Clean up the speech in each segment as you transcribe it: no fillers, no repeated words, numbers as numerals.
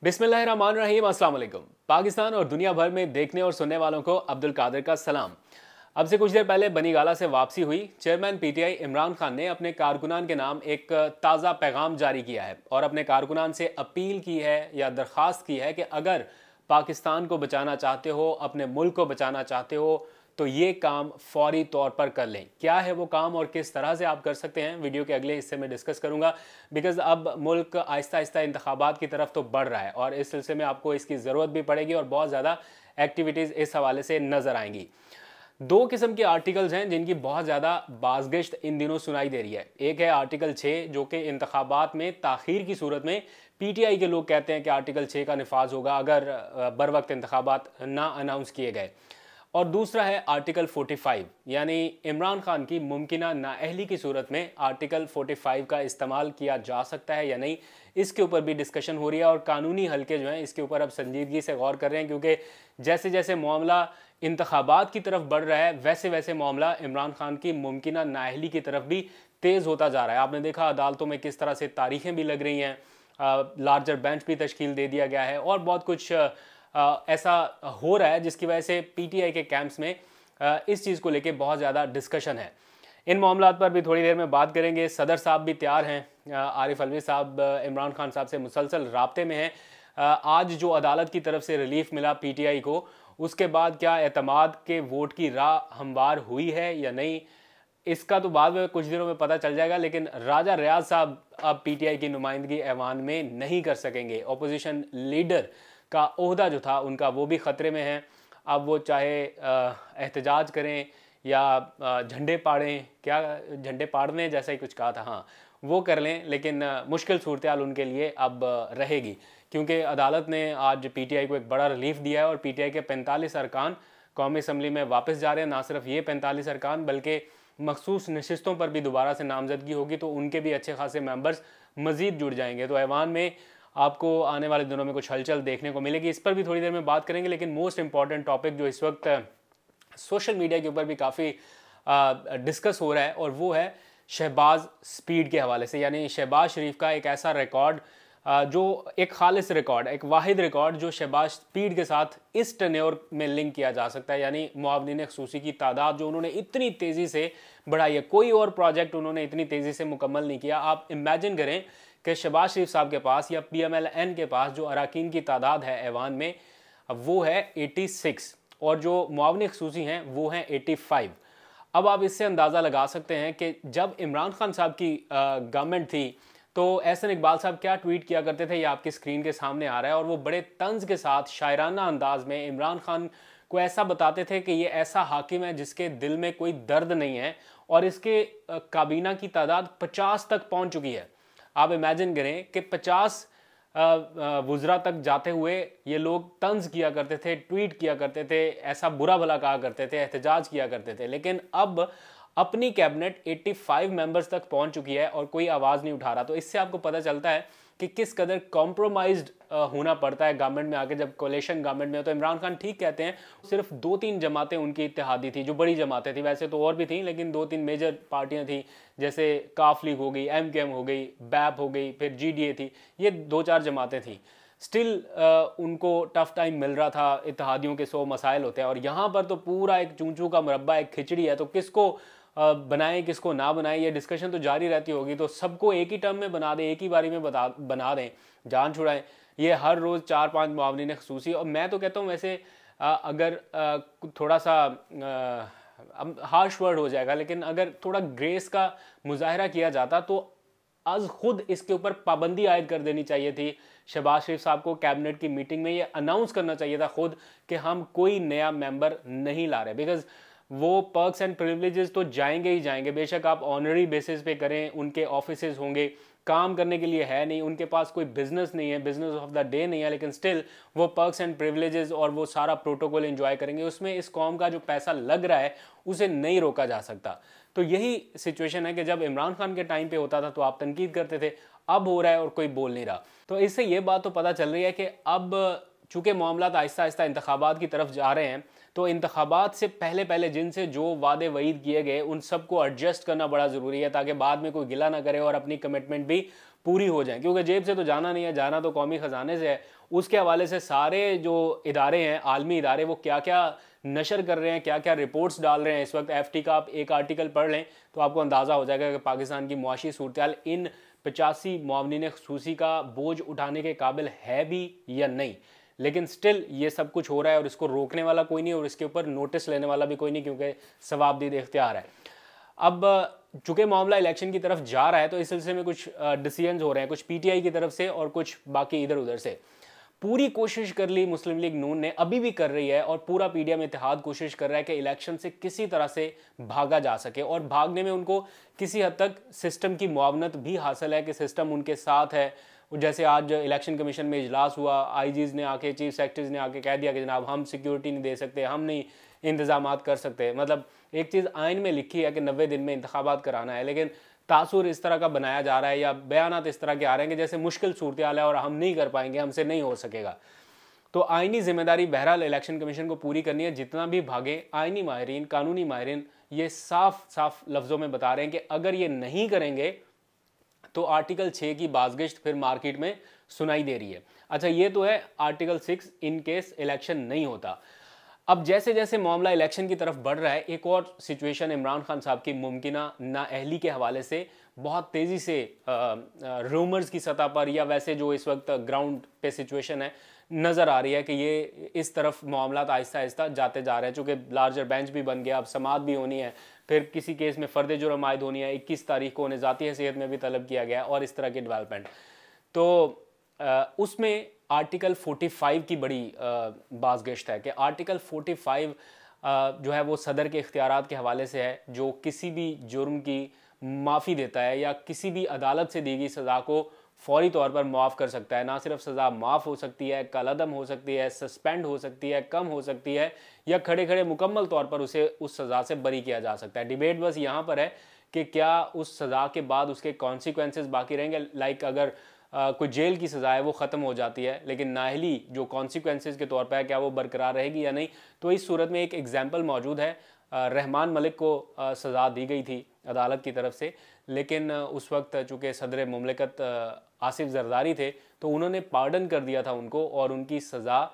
बिस्मिल्लाहिर्रहमानिर्रहीम, अस्सलाम वालेकुम। पाकिस्तान और दुनिया भर में देखने और सुनने वालों को अब्दुल कादिर का सलाम। अब से कुछ देर पहले बनी गाला से वापसी हुई चेयरमैन पीटीआई इमरान खान ने अपने कारकुनान के नाम एक ताज़ा पैगाम जारी किया है और अपने कारकुनान से अपील की है या दरख्वास्त की है कि अगर पाकिस्तान को बचाना चाहते हो, अपने मुल्क को बचाना चाहते हो, तो ये काम फौरी तौर पर कर लें। क्या है वो काम और किस तरह से आप कर सकते हैं, वीडियो के अगले हिस्से में डिस्कस करूंगा। बिकॉज अब मुल्क आहिस्ता आहिस्ता इंतखाबात की तरफ तो बढ़ रहा है और इस सिलसिले में आपको इसकी ज़रूरत भी पड़ेगी और बहुत ज़्यादा एक्टिविटीज़ इस हवाले से नज़र आएंगी। दो किस्म के आर्टिकल्स हैं जिनकी बहुत ज़्यादा बाज़गिश्त इन दिनों सुनाई दे रही है। एक है आर्टिकल 6 जो कि इंतखाबात में ताख़ीर की सूरत में पीटीआई के लोग कहते हैं कि आर्टिकल 6 का निफाज होगा अगर बर वक्त इंतखाबात ना अनाउंस किए गए। और दूसरा है आर्टिकल 45 यानी इमरान खान की मुमकिना नाअहली की सूरत में आर्टिकल 45 का इस्तेमाल किया जा सकता है या नहीं, इसके ऊपर भी डिस्कशन हो रही है और कानूनी हलके जो हैं इसके ऊपर अब संजीदगी से गौर कर रहे हैं, क्योंकि जैसे जैसे मामला इंतखाबात की तरफ बढ़ रहा है वैसे वैसे मामला इमरान खान की मुमकिना नाअहली की तरफ भी तेज़ होता जा रहा है। आपने देखा अदालतों में किस तरह से तारीखें भी लग रही हैं, लार्जर बेंच भी तश्कील दे दिया गया है और बहुत कुछ ऐसा हो रहा है जिसकी वजह से पीटीआई के कैंप्स में इस चीज़ को लेके बहुत ज़्यादा डिस्कशन है। इन मामलात पर भी थोड़ी देर में बात करेंगे। सदर साहब भी तैयार हैं, आरिफ अलवी साहब इमरान खान साहब से मुसलसल राब्ते में हैं। आज जो अदालत की तरफ से रिलीफ मिला पीटीआई को, उसके बाद क्या एतमाद के वोट की राह हमवार हुई है या नहीं, इसका तो बाद में कुछ दिनों में पता चल जाएगा। लेकिन राजा रियाज साहब अब पीटीआई की नुमाइंदगी ऐवान में नहीं कर सकेंगे। अपोजिशन लीडर का ओहदा जो था उनका वो भी ख़तरे में है। अब वो चाहे एहतजाज करें या झंडे पाड़ें, क्या झंडे पाड़ने जैसा ही कुछ कहा था, हाँ वो कर लें, लेकिन मुश्किल सूरत हाल उनके लिए अब रहेगी, क्योंकि अदालत ने आज पीटीआई को एक बड़ा रिलीफ दिया है और पीटीआई के 45 अरकान कौमी असम्बली में वापस जा रहे हैं। ना सिर्फ ये 45 अरकान बल्कि मखसूस नशिस्तों पर भी दोबारा से नामजदगी होगी, तो उनके भी अच्छे खासे मेंबर्स मज़ीद जुड़ जाएंगे। तो ऐवान में आपको आने वाले दिनों में कुछ हलचल देखने को मिलेगी, इस पर भी थोड़ी देर में बात करेंगे। लेकिन मोस्ट इंपॉर्टेंट टॉपिक जो इस वक्त सोशल मीडिया के ऊपर भी काफ़ी डिस्कस हो रहा है और वो है शहबाज स्पीड के हवाले से, यानी शहबाज शरीफ का एक ऐसा रिकॉर्ड जो एक खालिस रिकॉर्ड, एक वाहिद रिकॉर्ड जो शहबाज स्पीड के साथ इस टेन्योर में लिंक किया जा सकता है, यानी मुआवनीन ख़ुसूसी की तादाद जो उन्होंने इतनी तेज़ी से बढ़ाई है। कोई और प्रोजेक्ट उन्होंने इतनी तेज़ी से मुकम्मल नहीं किया। आप इमेजिन करें कि शहबाज शरीफ साहब के पास या PMLN के पास जो अरकान की तादाद है ऐवान में वो है 86 और जो मुआवनी ख़ुसूसी हैं वो हैं 85। अब आप इससे अंदाज़ा लगा सकते हैं कि जब इमरान खान साहब की गवर्नमेंट थी तो एहसन इकबाल साहब क्या ट्वीट किया करते थे, ये आपकी स्क्रीन के सामने आ रहा है। और वो बड़े तंज़ के साथ शायराना अंदाज में इमरान खान को ऐसा बताते थे कि ये ऐसा हाकिम है जिसके दिल में कोई दर्द नहीं है और इसके काबीना की तादाद 50 तक पहुँच चुकी है। आप इमेजिन करें कि 50 वुज़रा तक जाते हुए ये लोग तंज किया करते थे, ट्वीट किया करते थे, ऐसा बुरा भला कहा करते थे, एहतजाज किया करते थे। लेकिन अब अपनी कैबिनेट 85 मेंबर्स तक पहुंच चुकी है और कोई आवाज़ नहीं उठा रहा। तो इससे आपको पता चलता है कि किस कदर कॉम्प्रोमाइज्ड होना पड़ता है गवर्नमेंट में आके, जब कोलेशन गवर्नमेंट में हो। तो इमरान खान ठीक कहते हैं, सिर्फ 2-3 जमातें उनकी इत्तेहादी थी जो बड़ी जमातें थी, वैसे तो और भी थी लेकिन 2-3 मेजर पार्टियां थी, जैसे काफ लीग हो गई, MKM हो गई, बैप हो गई, फिर GDA थी, ये 2-4 जमातें थी। स्टिल उनको टफ टाइम मिल रहा था, इत्तेहादियों के 100 मसाइल होते हैं और यहाँ पर तो पूरा एक चूंचू का मुरब्बा, एक खिचड़ी है। तो किसको बनाएं किसको ना बनाएं, ये डिस्कशन तो जारी रहती होगी। तो सबको एक ही टर्म में बना दें, एक ही बारी में बना दें, जान छुड़ाएं। ये हर रोज़ 4-5 मुआवनीन ख़ुसूसी। और मैं तो कहता हूँ वैसे अगर थोड़ा सा हार्श वर्ड हो जाएगा, लेकिन अगर थोड़ा ग्रेस का मुजाहरा किया जाता तो आज खुद इसके ऊपर पाबंदी आयद कर देनी चाहिए थी। शहबाज शरीफ साहब को कैबिनेट की मीटिंग में ये अनाउंस करना चाहिए था खुद कि हम कोई नया मेंबर नहीं ला रहे, बिकॉज वो पर्क्स एंड प्रिविलेजेस तो जाएंगे ही जाएंगे। बेशक आप ऑनरी बेसिस पे करें, उनके ऑफिसेज होंगे, काम करने के लिए है नहीं, उनके पास कोई बिजनेस नहीं है, बिजनेस ऑफ द डे नहीं है, लेकिन स्टिल वो पर्क्स एंड प्रिविलेजेस और वो सारा प्रोटोकॉल एंजॉय करेंगे। उसमें इस कौम का जो पैसा लग रहा है उसे नहीं रोका जा सकता। तो यही सिचुएशन है कि जब इमरान खान के टाइम पे होता था तो आप तनकीद करते थे, अब हो रहा है और कोई बोल नहीं रहा। तो इससे ये बात तो पता चल रही है कि अब चूँकि मामला आहिस्ता आहिस्ता इंतखाबात की तरफ जा रहे हैं तो इंतखाबात से पहले पहले जिनसे जो वादे वईद किए गए उन सबको एडजस्ट करना बड़ा ज़रूरी है, ताकि बाद में कोई गिला ना करे और अपनी कमिटमेंट भी पूरी हो जाए। क्योंकि जेब से तो जाना नहीं है, जाना तो कौमी ख़जाने से है। उसके हवाले से सारे जो इदारे हैं, आलमी इदारे, वो क्या क्या नशर कर रहे हैं, क्या क्या रिपोर्ट्स डाल रहे हैं इस वक्त। FT का आप एक आर्टिकल पढ़ लें तो आपको अंदाज़ा हो जाएगा कि पाकिस्तान की मुआशी सूरत इन 85 मुआवनीन ख़ुसूसी का बोझ उठाने के काबिल है भी या नहीं। लेकिन स्टिल ये सब कुछ हो रहा है और इसको रोकने वाला कोई नहीं और इसके ऊपर नोटिस लेने वाला भी कोई नहीं, क्योंकि सवाबदीद इख्तियार है। अब चूँकि मामला इलेक्शन की तरफ जा रहा है तो इस सिलसिले में कुछ डिसीजंस हो रहे हैं, कुछ PTI की तरफ से और कुछ बाकी इधर उधर से। पूरी कोशिश कर ली मुस्लिम लीग नून ने, अभी भी कर रही है, और पूरा PDM इत्तेहाद कोशिश कर रहा है कि इलेक्शन से किसी तरह से भागा जा सके। और भागने में उनको किसी हद तक सिस्टम की मुआवनत भी हासिल है कि सिस्टम उनके साथ है। जैसे आज इलेक्शन कमीशन में इजलास हुआ, IGs ने आके, चीफ सेक्रेटरीज ने आके कह दिया कि जनाब हम सिक्योरिटी नहीं दे सकते, हम नहीं इंतजामात कर सकते। मतलब एक चीज़ आइन में लिखी है कि 90 दिन में इंतखाबात कराना है, लेकिन तासुर इस तरह का बनाया जा रहा है या बयानात इस तरह के आ रहे हैं कि जैसे मुश्किल सूरत हाल है और हम नहीं कर पाएंगे, हमसे नहीं हो सकेगा। तो आइनी जिम्मेदारी बहरहाल इलेक्शन कमीशन को पूरी करनी है। जितना भी भागे, आइनी माहिरीन, कानूनी माहिरीन ये साफ साफ लफ्ज़ों में बता रहे हैं कि अगर ये नहीं करेंगे तो आर्टिकल 6 की बाज़गिश्त फिर मार्केट में सुनाई दे रही है। अच्छा, ये तो है आर्टिकल 6 इन केस इलेक्शन नहीं होता। अब जैसे जैसे मामला इलेक्शन की तरफ बढ़ रहा है, एक और सिचुएशन इमरान खान साहब की मुमकिना नाअहली के हवाले से बहुत तेज़ी से रूमर्स की सतह पर या वैसे जो इस वक्त ग्राउंड पे सिचुएशन है नज़र आ रही है कि ये इस तरफ मामला आहिस्ता आहिस्ता जाते जा रहे हैं। चूँकि लार्जर बेंच भी बन गया, अब समाअत भी होनी है, फिर किसी केस में फ़र्द जुर्म आयद होनी है, 21 तारीख को उन्हें ज़ाती हैसियत में भी तलब किया गया और इस तरह की डेवलपमेंट। तो उसमें आर्टिकल 45 की बड़ी बाज़गिश्त है कि आर्टिकल 45 जो है वो सदर के इख्तियारात के हवाले से है, जो किसी भी जुर्म की माफ़ी देता है या किसी भी अदालत से दी गई सज़ा को फौरी तौर पर माफ़ कर सकता है। ना सिर्फ सज़ा माफ़ हो सकती है, कलअदम हो सकती है, सस्पेंड हो सकती है, कम हो सकती है, या खड़े खड़े मुकम्मल तौर पर उसे उस सज़ा से बरी किया जा सकता है। डिबेट बस यहाँ पर है कि क्या उस सज़ा के बाद उसके कॉन्सिक्वेंसेस बाकी रहेंगे। लाइक अगर कोई जेल की सज़ा है वो ख़त्म हो जाती है, लेकिन नाअहली जो कॉन्सिक्वेंसेस के तौर पर है क्या वो बरकरार रहेगी या नहीं। तो इस सूरत में एक एग्जाम्पल मौजूद है। रहमान मलिक को सज़ा दी गई थी अदालत की तरफ से, लेकिन उस वक्त चूँकि सदर मुमलिकत आसिफ जरदारी थे तो उन्होंने पार्डन कर दिया था उनको और उनकी सज़ा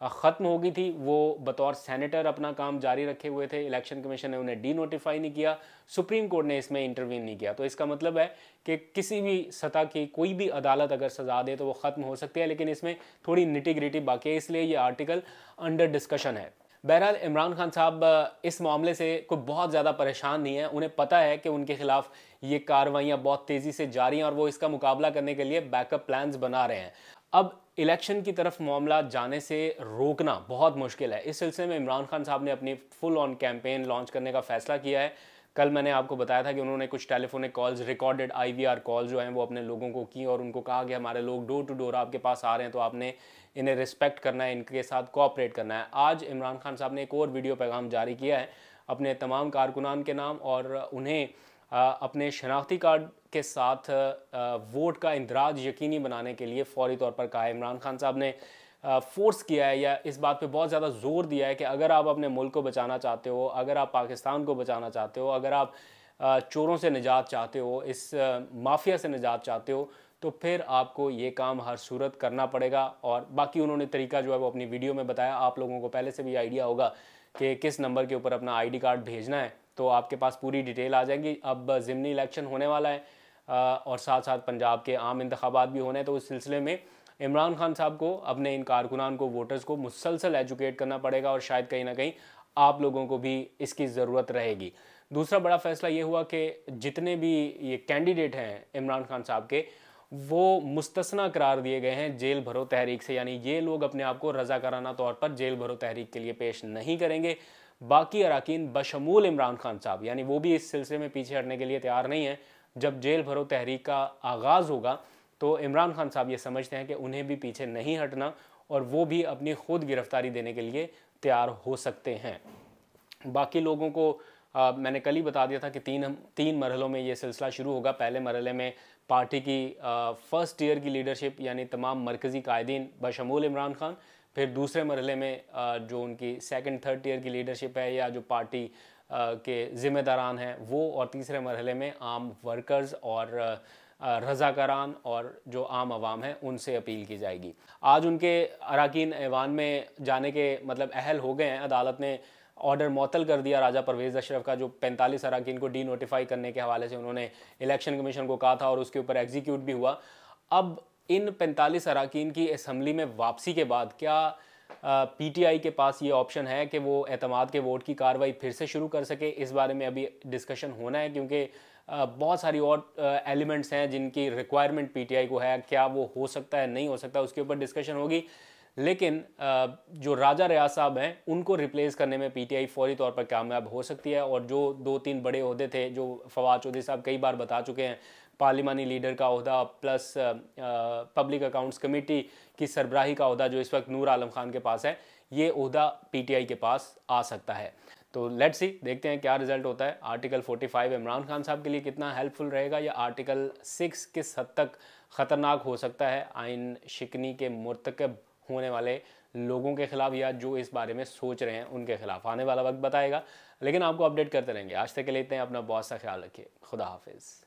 ख़त्म हो गई थी। वो बतौर सेनेटर अपना काम जारी रखे हुए थे। इलेक्शन कमीशन ने उन्हें डी नोटिफाई नहीं किया, सुप्रीम कोर्ट ने इसमें इंटरवीन नहीं किया। तो इसका मतलब है कि किसी भी सतह की कोई भी अदालत अगर सज़ा दे तो वो ख़त्म हो सकती है, लेकिन इसमें थोड़ी निटी ग्रिटी बाकी है, इसलिए ये आर्टिकल अंडर डिस्कशन है। बहरहाल इमरान खान साहब इस मामले से कोई बहुत ज़्यादा परेशान नहीं है। उन्हें पता है कि उनके खिलाफ ये कार्रवाइयाँ बहुत तेज़ी से जारी हैं और वो इसका मुकाबला करने के लिए बैकअप प्लान्स बना रहे हैं। अब इलेक्शन की तरफ मामला जाने से रोकना बहुत मुश्किल है। इस सिलसिले में इमरान खान साहब ने अपनी फुल ऑन कैंपेन लॉन्च करने का फ़ैसला किया है। कल मैंने आपको बताया था कि उन्होंने कुछ telephonic calls, recorded IVR call जो हैं वो अपने लोगों को की और उनको कहा कि हमारे लोग डोर टू डोर आपके पास आ रहे हैं तो आपने इन्हें रिस्पेक्ट करना है, इनके साथ कोऑपरेट करना है। आज इमरान खान साहब ने एक और वीडियो पैगाम जारी किया है अपने तमाम कारकुनान के नाम और उन्हें अपने शनाख्ती कार्ड के साथ वोट का इंदराज यकीनी बनाने के लिए फौरी तौर पर कहा है। इमरान खान साहब ने फोर्स किया है या इस बात पे बहुत ज़्यादा ज़ोर दिया है कि अगर आप अपने मुल्क को बचाना चाहते हो, अगर आप पाकिस्तान को बचाना चाहते हो, अगर आप चोरों से निजात चाहते हो, इस माफिया से निजात चाहते हो, तो फिर आपको ये काम हर सूरत करना पड़ेगा। और बाकी उन्होंने तरीका जो है वो अपनी वीडियो में बताया। आप लोगों को पहले से भी आइडिया होगा कि किस नंबर के ऊपर अपना ID कार्ड भेजना है, तो आपके पास पूरी डिटेल आ जाएगी। अब ज़िमनी इलेक्शन होने वाला है और साथ साथ पंजाब के आम इंतखाबात भी होने हैं, तो उस सिलसिले में इमरान खान साहब को अपने इन कारकुनान को, वोटर्स को मुसलसल एजुकेट करना पड़ेगा और शायद कहीं ना कहीं आप लोगों को भी इसकी ज़रूरत रहेगी। दूसरा बड़ा फैसला ये हुआ कि जितने भी ये कैंडिडेट हैं इमरान खान साहब के, वो मुस्तस्ना करार दिए गए हैं जेल भरो तहरीक से, यानी ये लोग अपने आप को रज़ाकाराना तौर पर जेल भरो तहरीक के लिए पेश नहीं करेंगे। बाकी अराकीन बशमूल इमरान खान साहब, यानी वो भी इस सिलसिले में पीछे हटने के लिए तैयार नहीं है। जब जेल भरो तहरीक का आगाज़ होगा तो इमरान खान साहब ये समझते हैं कि उन्हें भी पीछे नहीं हटना और वो भी अपनी खुद गिरफ्तारी देने के लिए तैयार हो सकते हैं। बाकी लोगों को मैंने कल ही बता दिया था कि तीन मरहलों में ये सिलसिला शुरू होगा। पहले मरहले में पार्टी की फर्स्ट ईयर की लीडरशिप यानी तमाम मरकज़ी कायदीन बशमूल इमरान खान, फिर दूसरे मरहले में जो उनकी सेकंड थर्ड टियर की लीडरशिप है या जो पार्टी के ज़िम्मेदारान हैं वो, और तीसरे मरहले में आम वर्कर्स और रज़ाकारान और जो आम आवाम है उनसे अपील की जाएगी। आज उनके अरकान ऐवान में जाने के मतलब अहल हो गए हैं। अदालत ने ऑर्डर मअतल कर दिया राजा परवेज़ अशरफ का, जो 45 अरकान को डी नोटिफाई करने के हवाले से उन्होंने इलेक्शन कमीशन को कहा था और उसके ऊपर एग्जीक्यूट भी हुआ। अब इन 45 अरकान की असम्बली में वापसी के बाद क्या पीटीआई के पास ये ऑप्शन है कि वो एतमाद के वोट की कार्रवाई फिर से शुरू कर सके? इस बारे में अभी डिस्कशन होना है, क्योंकि बहुत सारी और एलिमेंट्स हैं जिनकी रिक्वायरमेंट पीटीआई को है। क्या वो हो सकता है, नहीं हो सकता, उसके ऊपर डिस्कशन होगी। लेकिन जो राजा रियाज साहब हैं उनको रिप्लेस करने में पीटीआई फौरी तौर पर कामयाब हो सकती है। और जो 2-3 बड़े ओहदे थे जो फवाद चौधरी साहब कई बार बता चुके हैं, पार्लिमानी लीडर का ओहदा प्लस पब्लिक अकाउंट्स कमेटी की सरबराही का ओहदा जो इस वक्त नूर आलम खान के पास है, ये ओहदा पीटीआई के पास आ सकता है। तो लेट्स सी, देखते हैं क्या रिजल्ट होता है। आर्टिकल 45 इमरान खान साहब के लिए कितना हेल्पफुल रहेगा, या आर्टिकल 6 किस हद तक ख़तरनाक हो सकता है आइन शिकनी के मुर्तकब होने वाले लोगों के खिलाफ, या जो इस बारे में सोच रहे हैं उनके खिलाफ। आने वाला वक्त बताएगा, लेकिन आपको अपडेट करते रहेंगे। आज तक के लिए इतने, अपना बहुत सा ख्याल रखिए। खुदा हाफिज़।